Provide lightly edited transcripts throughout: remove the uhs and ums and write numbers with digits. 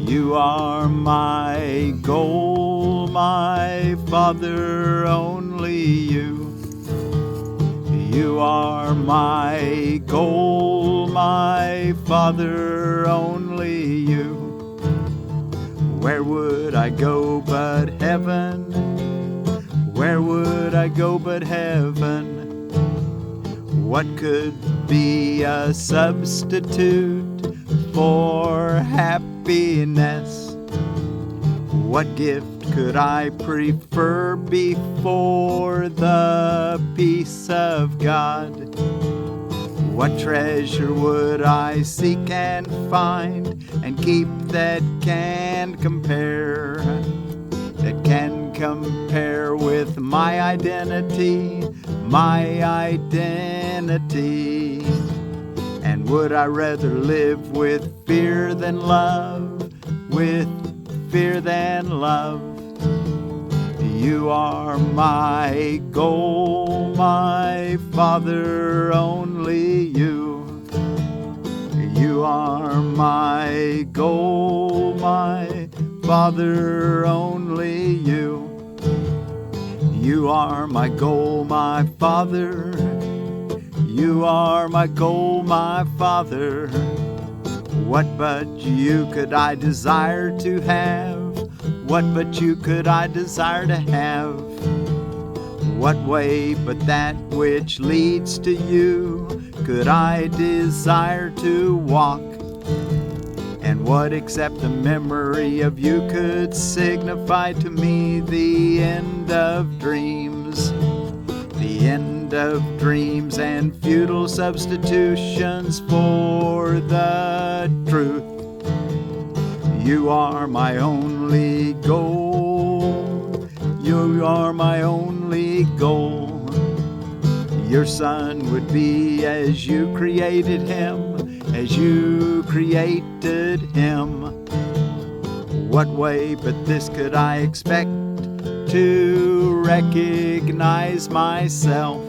You are my goal, my Father, only you. You are my goal, my Father, only you. Where would I go but heaven? Where would I go but heaven? What could be a substitute for happiness? What gift could I prefer before the peace of God? What treasure would I seek and find and keep that can compare? That can compare with my identity, my identity. And would I rather live with fear than love, with fear than love? You are my goal, my Father, only you. You are my goal, my Father, only you. You are my goal, my Father. You are my goal, my Father. What but you could I desire to have? What but you could I desire to have? What way but that which leads to you could I desire to walk? And what except the memory of you could signify to me the end of dreams? The end of dreams and futile substitutions for the truth. You are my only goal. You are my only goal. Your son would be as you created him, as you created him. What way but this could I expect to recognize myself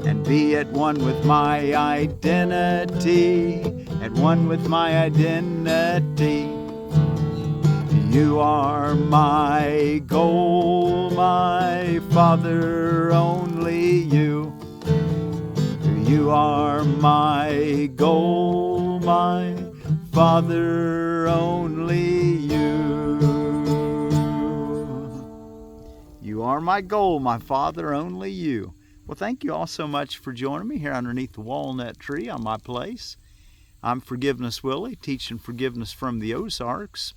and be at one with my identity, at one with my identity. You are my goal, my Father, only you. You are my goal, my Father, only you. You are my goal, my Father, only you. Well, thank you all so much for joining me here underneath the walnut tree on my place. I'm Forgiveness Willie, teaching forgiveness from the Ozarks.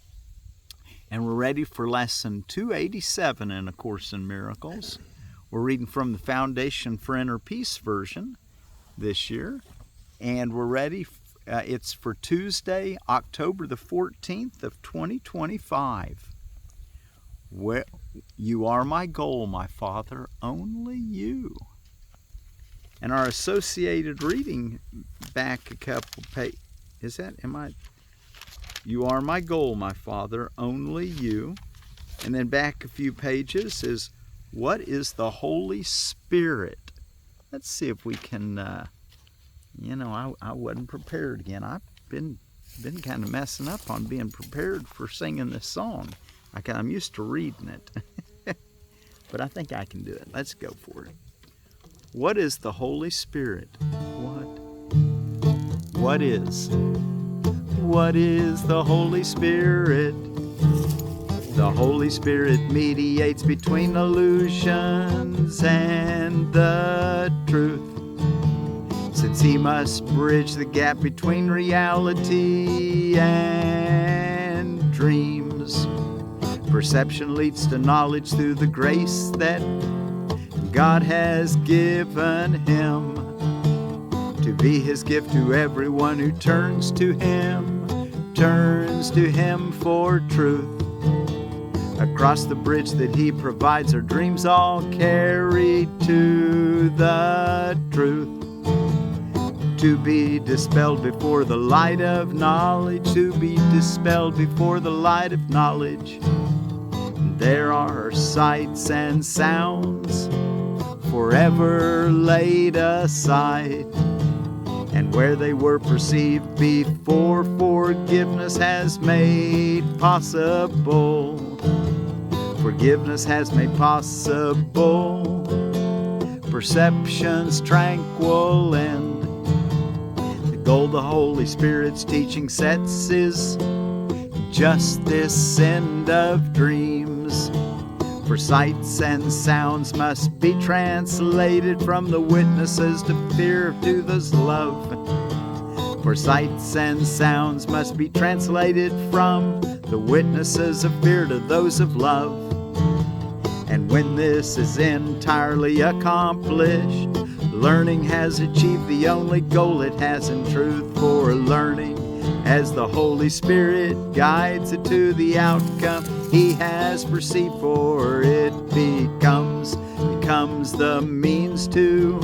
And we're ready for lesson 287 in A Course in Miracles. We're reading from the Foundation for Inner Peace version this year. And we're ready. It's for Tuesday, October the 14th of 2025. Well, you are my goal, my Father, only you. And our associated reading back a couple pages. Is that, you are my goal, my Father, only you. And then back a few pages is, what is the Holy Spirit? Let's see if we can, I wasn't prepared again. I've been kind of messing up on being prepared for singing this song. I'm used to reading it. But I think I can do it. Let's go for it. What is the Holy Spirit? What is the Holy Spirit? The Holy Spirit mediates between illusions and the truth, since he must bridge the gap between reality and dreams. Perception leads to knowledge through the grace that God has given him, to be his gift to everyone who turns to him for truth. Across the bridge that he provides, our dreams all carry to the truth, to be dispelled before the light of knowledge, to be dispelled before the light of knowledge. There are sights and sounds forever laid aside. And where they were perceived before, forgiveness has made possible. Forgiveness has made possible. Perception's tranquil end. The goal the Holy Spirit's teaching sets is just this end of dreams. For sights and sounds must be translated from the witnesses to fear to those love. For sights and sounds must be translated from the witnesses of fear to those of love. And when this is entirely accomplished, learning has achieved the only goal it has in truth. For learning, as the Holy Spirit guides it to the outcome He has perceived, for it becomes the means to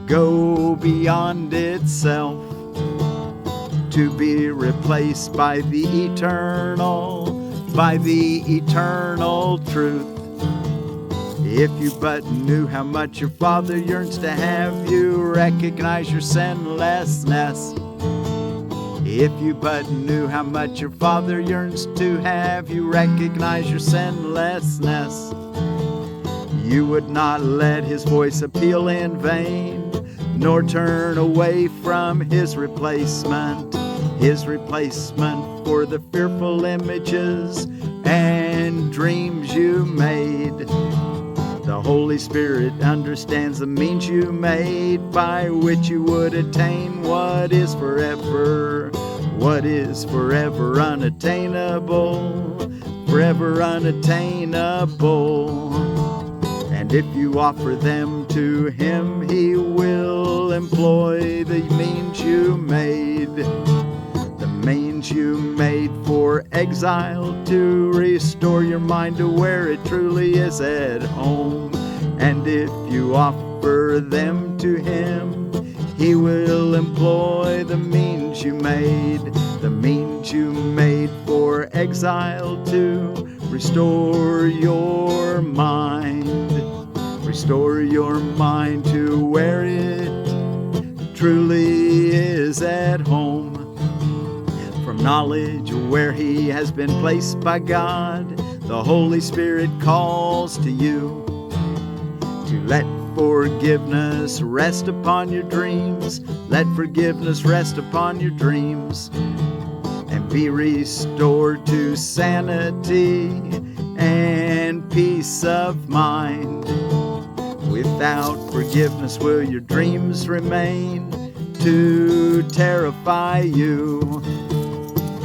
go beyond itself, to be replaced by the eternal truth. If you but knew how much your Father yearns to have you recognize your sinlessness. If you but knew how much your Father yearns to have you recognize your sinlessness, you would not let His voice appeal in vain, nor turn away from His replacement for the fearful images and dreams you made. The Holy Spirit understands the means you made by which you would attain what is forever unattainable, forever unattainable. And if you offer them to Him, He will employ the means you made. The means you made for exile, to restore your mind to where it truly is at home. And if you offer them to Him, He will employ the means you made for exile, to restore your mind to where it truly is at home. From knowledge where He has been placed by God, the Holy Spirit calls to you to let forgiveness rest upon your dreams. Let forgiveness rest upon your dreams, and be restored to sanity and peace of mind. Without forgiveness will your dreams remain to terrify you,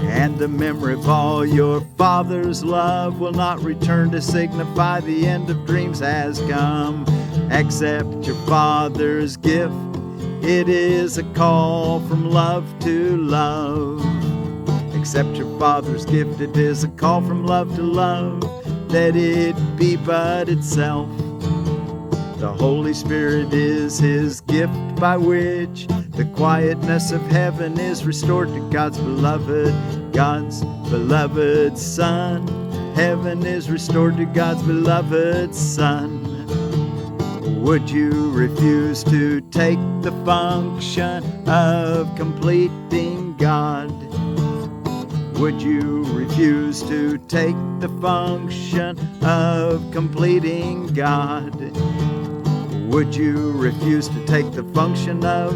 and the memory of all your Father's love will not return to signify the end of dreams has come. Accept your Father's gift. It is a call from love to love. Accept your Father's gift. It is a call from love to love. Let it be but itself. The Holy Spirit is His gift by which the quietness of heaven is restored to God's beloved Son. Heaven is restored to God's beloved Son. Would you refuse to take the function of completing God? Would you refuse to take the function of completing God? Would you refuse to take the function of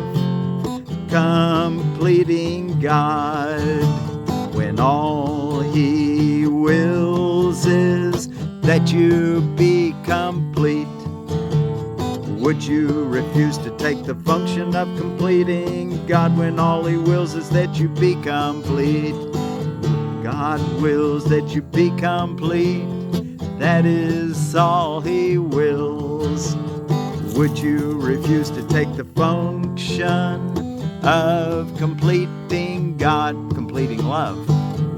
completing God, when all He wills is that you be complete? Would you refuse to take the function of completing God, when all He wills is that you be complete? God wills that you be complete. That is all He wills. Would you refuse to take the function of completing God, completing love,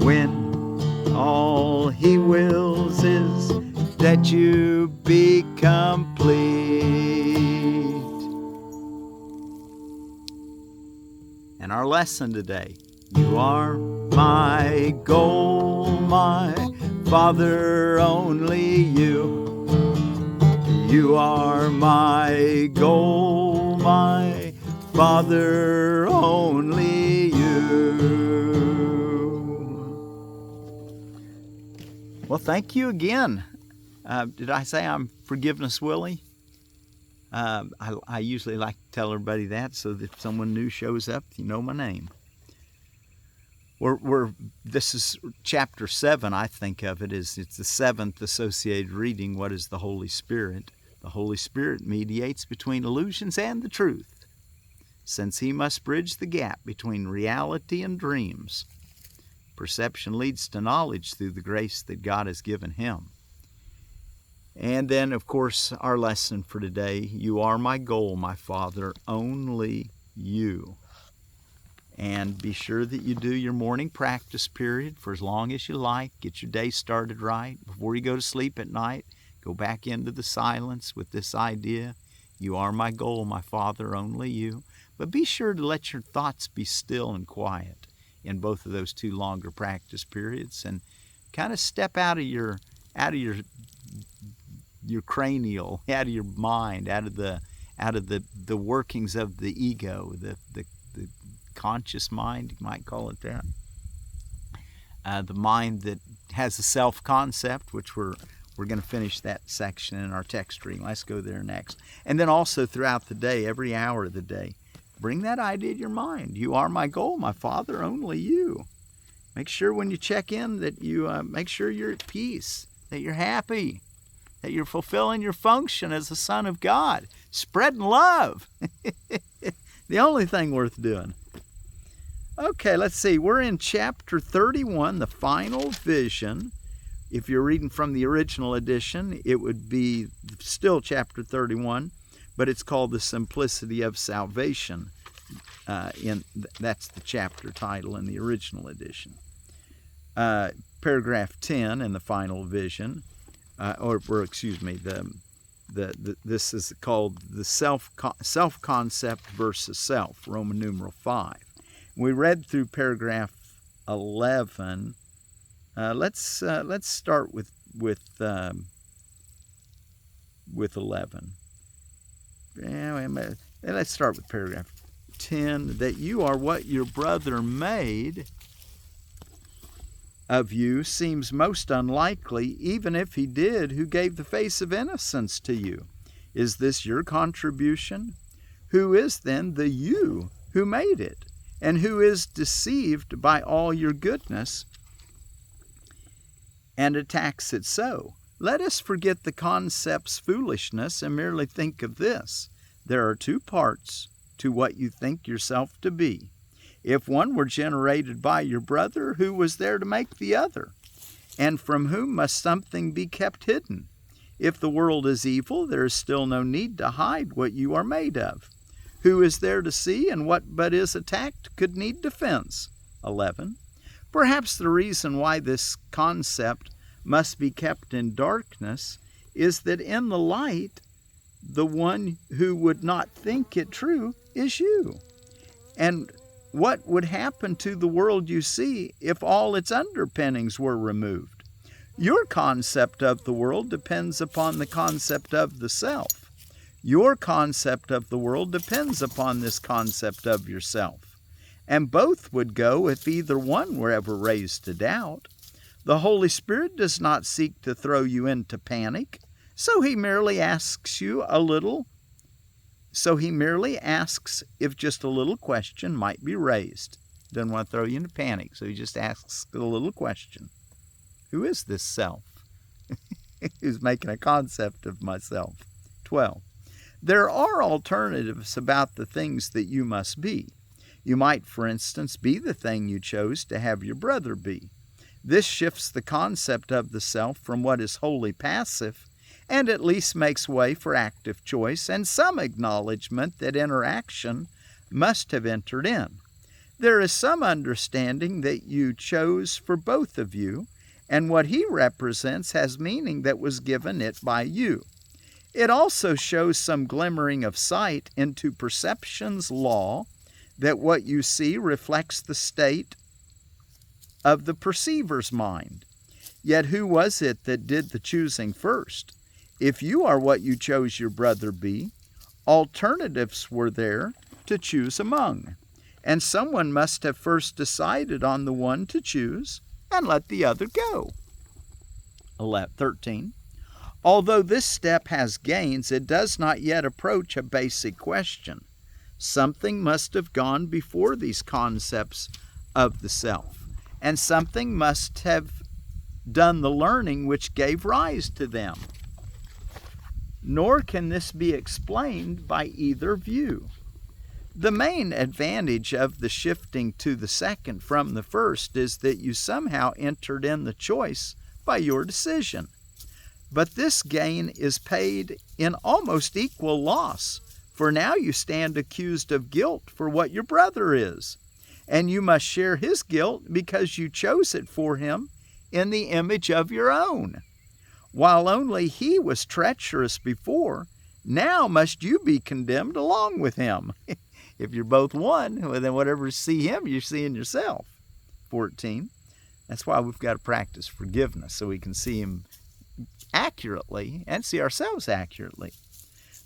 when all He wills is that you be complete? And our lesson today: you are my goal, my Father, only you. You are my goal, my Father, only you. Well, thank you again. Did I say I'm Forgiveness Willie? I usually like to tell everybody that so that if someone new shows up, you know my name. This is chapter 7, I think of it as it's the 7th associated reading. What is the Holy Spirit? The Holy Spirit mediates between illusions and the truth, since he must bridge the gap between reality and dreams. Perception leads to knowledge through the grace that God has given him. And then, of course, our lesson for today, you are my goal, my Father, only you. And be sure that you do your morning practice period for as long as you like. Get your day started right. Before you go to sleep at night, go back into the silence with this idea. You are my goal, my Father, only you. But be sure to let your thoughts be still and quiet in both of those 2 longer practice periods, and kind of step out of your cranial, out of your mind, out of the workings of the ego, the conscious mind, you might call it that. The mind that has a self-concept, which we're going to finish that section in our text reading. Let's go there next. And then also throughout the day, every hour of the day, bring that idea to your mind. You are my goal, my Father, only you. Make sure when you check in that you make sure you're at peace, that you're happy, that you're fulfilling your function as a son of God, spreading love. The only thing worth doing. Okay, let's see. We're in chapter 31, the final vision. If you're reading from the original edition, it would be still chapter 31, but it's called The Simplicity of Salvation. That's the chapter title in the original edition. Paragraph 10 in the final vision, this is called the Self-Coccept versus Self, Roman numeral 5. We read through paragraph 11. Let's start with 11. Let's start with paragraph 10. That you are what your brother made of you seems most unlikely, even if he did, who gave the face of innocence to you. Is this your contribution? Who is then the you who made it? And who is deceived by all your goodness and attacks it so? Let us forget the concept's foolishness and merely think of this. There are 2 parts to what you think yourself to be. If one were generated by your brother, who was there to make the other? And from whom must something be kept hidden? If the world is evil, there is still no need to hide what you are made of. Who is there to see, and what but is attacked could need defense? 11. Perhaps the reason why this concept must be kept in darkness is that in the light, the one who would not think it true is you. And what would happen to the world you see if all its underpinnings were removed? Your concept of the world depends upon the concept of the self. Your concept of the world depends upon this concept of yourself. And both would go if either one were ever raised to doubt. The Holy Spirit does not seek to throw you into panic, so he merely asks if just a little question might be raised. Doesn't want to throw you into panic, so he just asks a little question. Who is this self? Who's making a concept of myself? 12. There are alternatives about the things that you must be. You might, for instance, be the thing you chose to have your brother be. This shifts the concept of the self from what is wholly passive, and at least makes way for active choice and some acknowledgement that interaction must have entered in. There is some understanding that you chose for both of you, and what he represents has meaning that was given it by you. It also shows some glimmering of sight into perception's law, that what you see reflects the state of the perceiver's mind. Yet who was it that did the choosing first? If you are what you chose your brother be, alternatives were there to choose among, and someone must have first decided on the one to choose and let the other go. 13. Although this step has gains, it does not yet approach a basic question. Something must have gone before these concepts of the self, and something must have done the learning which gave rise to them. Nor can this be explained by either view. The main advantage of the shifting to the second from the first is that you somehow entered in the choice by your decision. But this gain is paid in almost equal loss, for now you stand accused of guilt for what your brother is, and you must share his guilt because you chose it for him in the image of your own. While only he was treacherous before, now must you be condemned along with him. If you're both one, well, then whatever you see him, you're seeing yourself. 14. That's why we've got to practice forgiveness, so we can see him accurately and see ourselves accurately.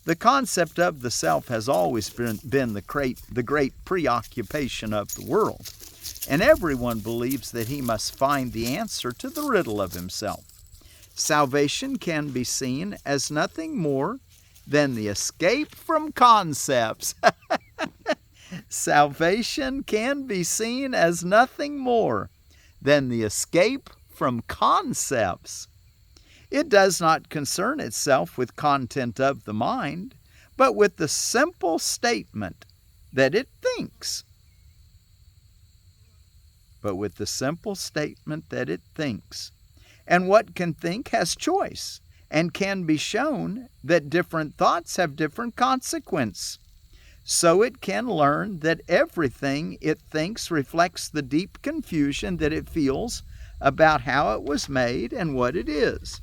The concept of the self has always been the great preoccupation of the world, and everyone believes that he must find the answer to the riddle of himself. Salvation can be seen as nothing more than the escape from concepts. Salvation can be seen as nothing more than the escape from concepts. It does not concern itself with content of the mind, but with the simple statement that it thinks. And what can think has choice, and can be shown that different thoughts have different consequence. So it can learn that everything it thinks reflects the deep confusion that it feels about how it was made and what it is.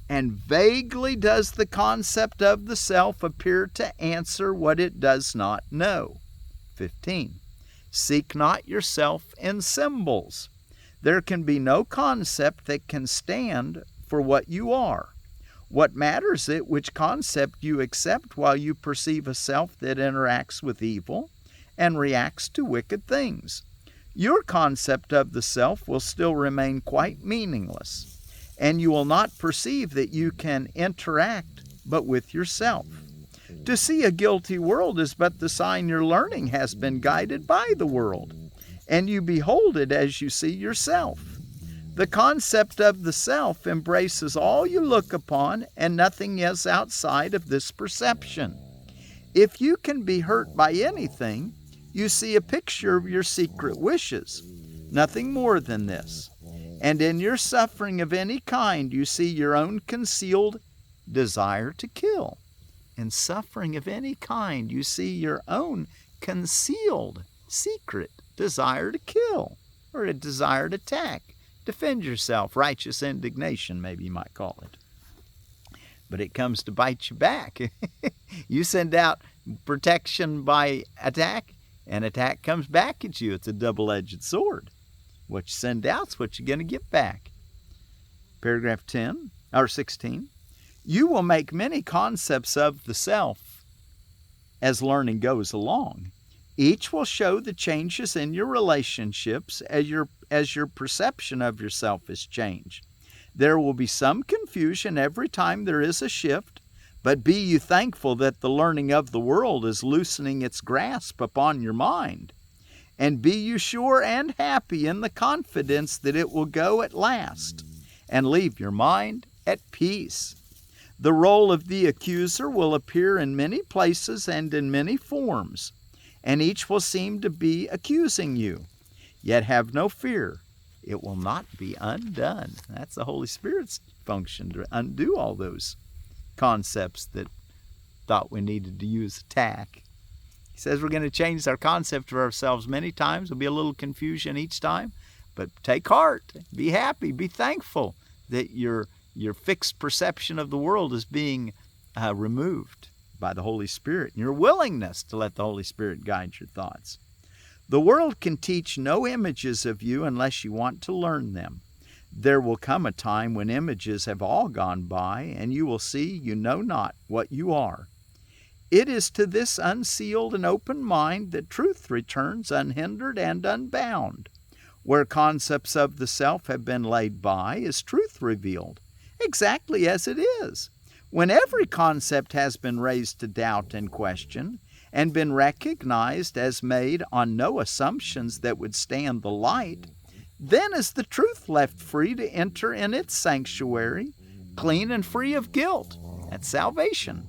And vaguely does the concept of the self appear to answer what it does not know. 15. Seek not yourself in symbols. There can be no concept that can stand for what you are. What matters it which concept you accept while you perceive a self that interacts with evil and reacts to wicked things? Your concept of the self will still remain quite meaningless, and you will not perceive that you can interact but with yourself. To see a guilty world is but the sign your learning has been guided by the world, and you behold it as you see yourself. The concept of the self embraces all you look upon, and nothing is outside of this perception. If you can be hurt by anything, you see a picture of your secret wishes, nothing more than this. And in your suffering of any kind, you see your own concealed desire to kill. In suffering of any kind, you see your own concealed, secret desire to kill, or a desire to attack. Defend yourself, righteous indignation, maybe you might call it. But it comes to bite you back. You send out protection by attack, and attack comes back at you. It's a double-edged sword. What you send out's what you're going to get back. Paragraph 16. You will make many concepts of the self as learning goes along. Each will show the changes in your relationships as your perception of yourself is changed. There will be some confusion every time there is a shift, but be you thankful that the learning of the world is loosening its grasp upon your mind. And be you sure and happy in the confidence that it will go at last, and leave your mind at peace. The role of the accuser will appear in many places and in many forms, and each will seem to be accusing you. Yet have no fear, it will not be undone. That's the Holy Spirit's function, to undo all those concepts that thought we needed to use attack. He says we're going to change our concept of ourselves many times. There'll be a little confusion each time, but take heart, be happy, be thankful that your fixed perception of the world is being removed by the Holy Spirit, and your willingness to let the Holy Spirit guide your thoughts. The world can teach no images of you unless you want to learn them. There will come a time when images have all gone by, and you will see you know not what you are. It is to this unsealed and open mind that truth returns unhindered and unbound. Where concepts of the self have been laid by is truth revealed, exactly as it is. When every concept has been raised to doubt and question, and been recognized as made on no assumptions that would stand the light, then is the truth left free to enter in its sanctuary, clean and free of guilt. That's salvation.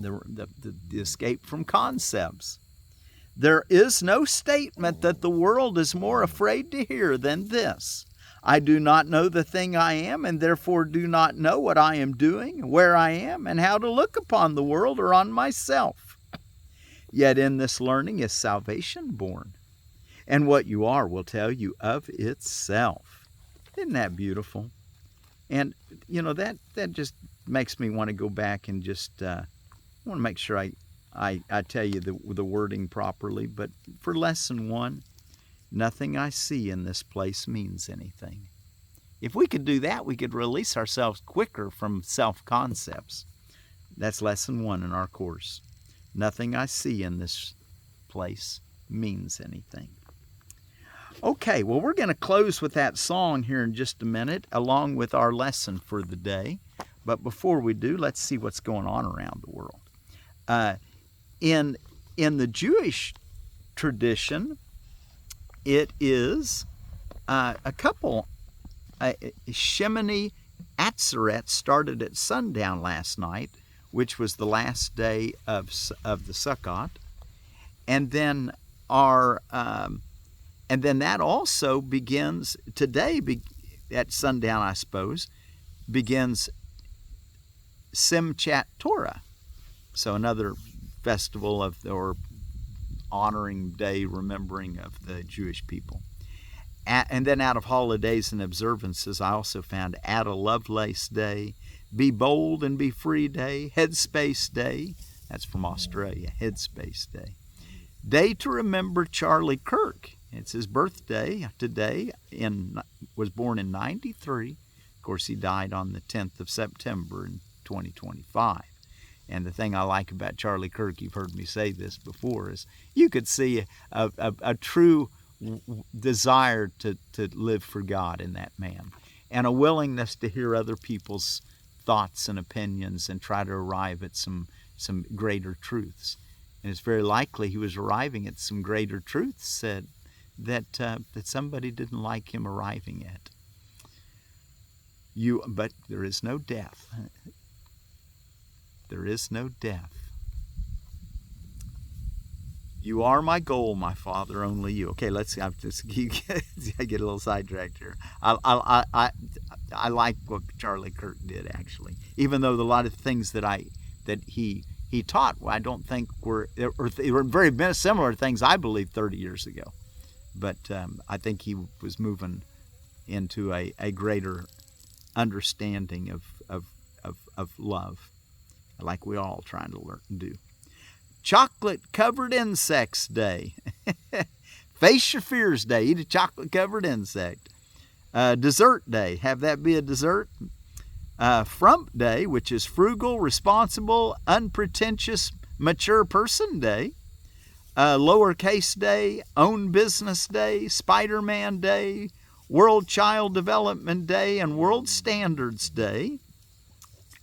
the escape from concepts. There is no statement that the world is more afraid to hear than this. I do not know the thing I am, and therefore do not know what I am doing, where I am, and how to look upon the world or on myself. Yet in this learning is salvation born, and what you are will tell you of itself. Isn't that beautiful? And, that just makes me want to go back and just want to make sure I tell you the wording properly. But for lesson 1, nothing I see in this place means anything. If we could do that, we could release ourselves quicker from self-concepts. That's lesson 1 in our course. Nothing I see in this place means anything. Okay, well, we're going to close with that song here in just a minute, along with our lesson for the day. But before we do, let's see what's going on around the world. In the Jewish tradition, it is a couple. Shemini Atzeret started at sundown last night, which was the last day of the Sukkot, and then that also begins today. At sundown, I suppose, begins Simchat Torah, so another festival or honoring day, remembering of the Jewish people. And then out of holidays and observances, I also found Add a Lovelace Day, Be Bold and Be Free Day, Headspace Day. That's from Australia, Headspace Day. Day to remember Charlie Kirk. It's his birthday today. Was born in 93. Of course, he died on the 10th of September in 2025. And the thing I like about Charlie Kirk, you've heard me say this before, is you could see a true desire to live for God in that man, and a willingness to hear other people's thoughts and opinions and try to arrive at some greater truths. And it's very likely he was arriving at some greater truths that somebody didn't like him arriving at. But there is no death. There is no death. You are my goal, my Father, only you. Okay, let's see. I get a little sidetracked here. I like what Charlie Kirk did, actually, even though a lot of things that he taught, I don't think they were very similar to things I believed 30 years ago. But I think he was moving into a greater understanding of love, like we all trying to learn and do. Chocolate-covered insects day. Face your fears day. Eat a chocolate-covered insect. Dessert day. Have that be a dessert. Frump day, which is frugal, responsible, unpretentious, mature person day. Lowercase day. Own business day. Spider-Man day. World Child Development Day and World Standards Day.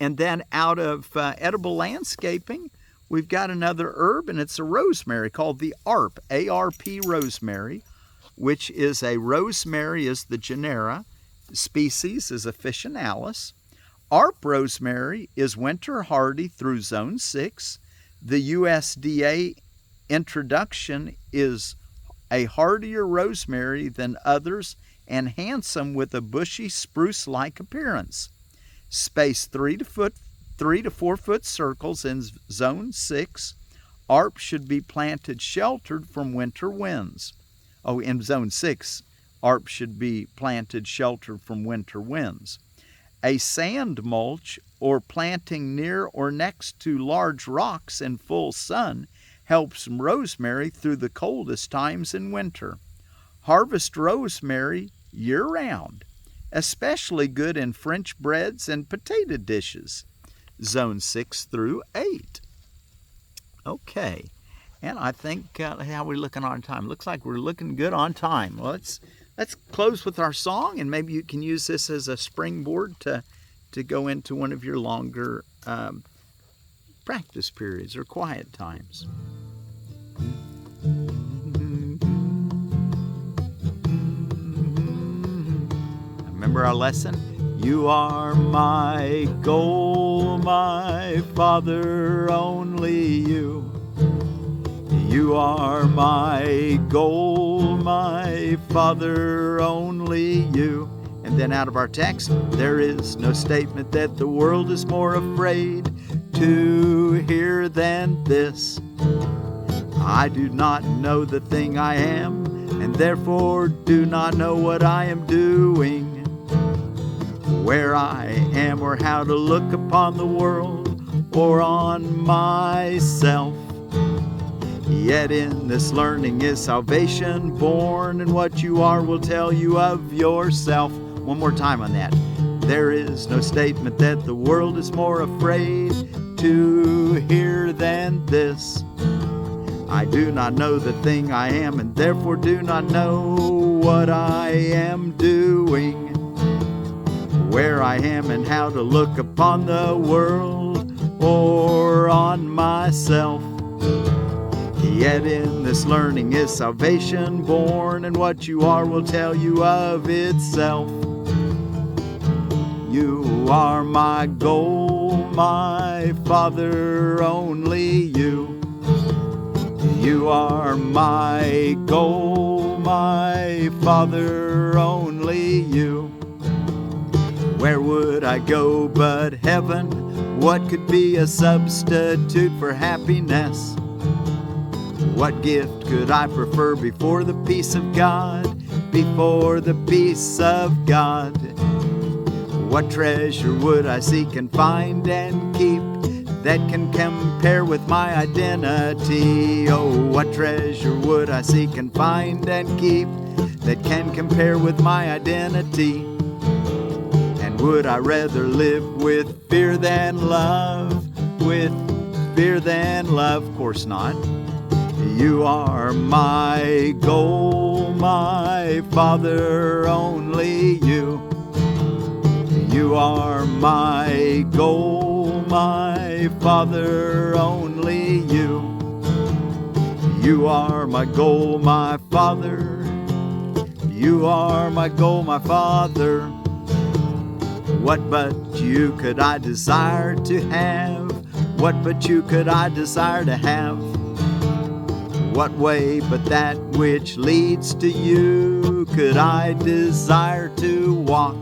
And then out of edible landscaping, we've got another herb, and it's a rosemary called the ARP, A-R-P rosemary, which is a rosemary is the genera, species is officinalis. ARP rosemary is winter hardy through zone 6. The USDA introduction is a hardier rosemary than others and handsome with a bushy spruce-like appearance. Space 3 to 4 foot circles in zone 6. ARP should be planted sheltered from winter winds. In zone 6, ARP should be planted sheltered from winter winds. A sand mulch or planting near or next to large rocks in full sun helps rosemary through the coldest times in winter. Harvest rosemary year-round. Especially good in French breads and potato dishes. Zone 6 through 8. Okay, and I think, how are we looking on time? Looks like we're looking good on time. Well, let's close with our song, and maybe you can use this as a springboard to go into one of your longer practice periods or quiet times. Remember our lesson? You are my goal, my Father, only you. You are my goal, my Father, only you. And then out of our text, there is no statement that the world is more afraid to hear than this. I do not know the thing I am, and therefore do not know what I am doing, where I am, or how to look upon the world or on myself. Yet in this learning is salvation born, and what you are will tell you of yourself. One more time on that. There is no statement that the world is more afraid to hear than this. I do not know the thing I am, and therefore do not know what I am doing, where I am and how to look upon the world or on myself. Yet in this learning is salvation born, and what you are will tell you of itself. You are my goal, my Father, only you. You are my goal, my Father, only you. Where would I go but heaven? What could be a substitute for happiness? What gift could I prefer before the peace of God? Before the peace of God. What treasure would I seek and find and keep that can compare with my identity? Oh, what treasure would I seek and find and keep that can compare with my identity? And would I rather live with fear than love? With fear than love? Of course not. You are my goal, my Father, only you. You are my goal, my Father, only you. You are my goal, my Father. You are my goal, my Father. What but you could I desire to have? What but you could I desire to have? What way but that which leads to you could I desire to walk?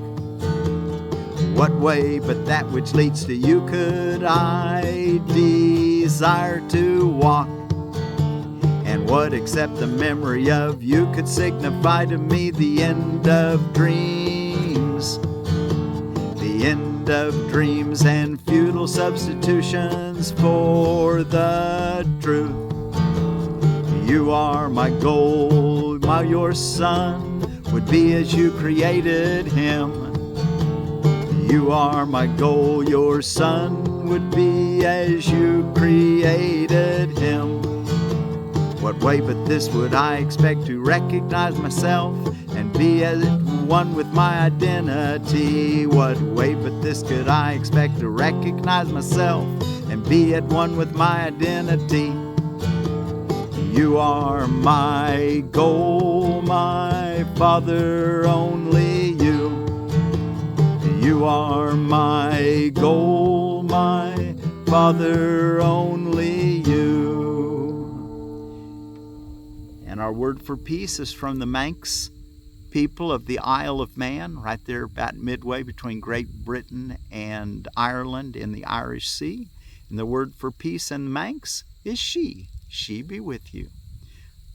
What way but that which leads to you could I desire to walk? And what except the memory of you could signify to me the end of dreams? The end of dreams and futile substitutions for the truth. You are my goal, your son would be as you created him. You are my goal, your son would be as you created him. What way but this would I expect to recognize myself and be as one with my identity? What way but this could I expect to recognize myself and be at one with my identity? You are my goal, my Father, only you. You are my goal, my Father, only you. And our word for peace is from the Manx people of the Isle of Man, right there about midway between Great Britain and Ireland in the Irish Sea. And the word for peace in the Manx is Shee. Shee be with you.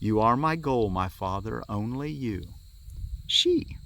You are my goal, my Father, only you. Shee.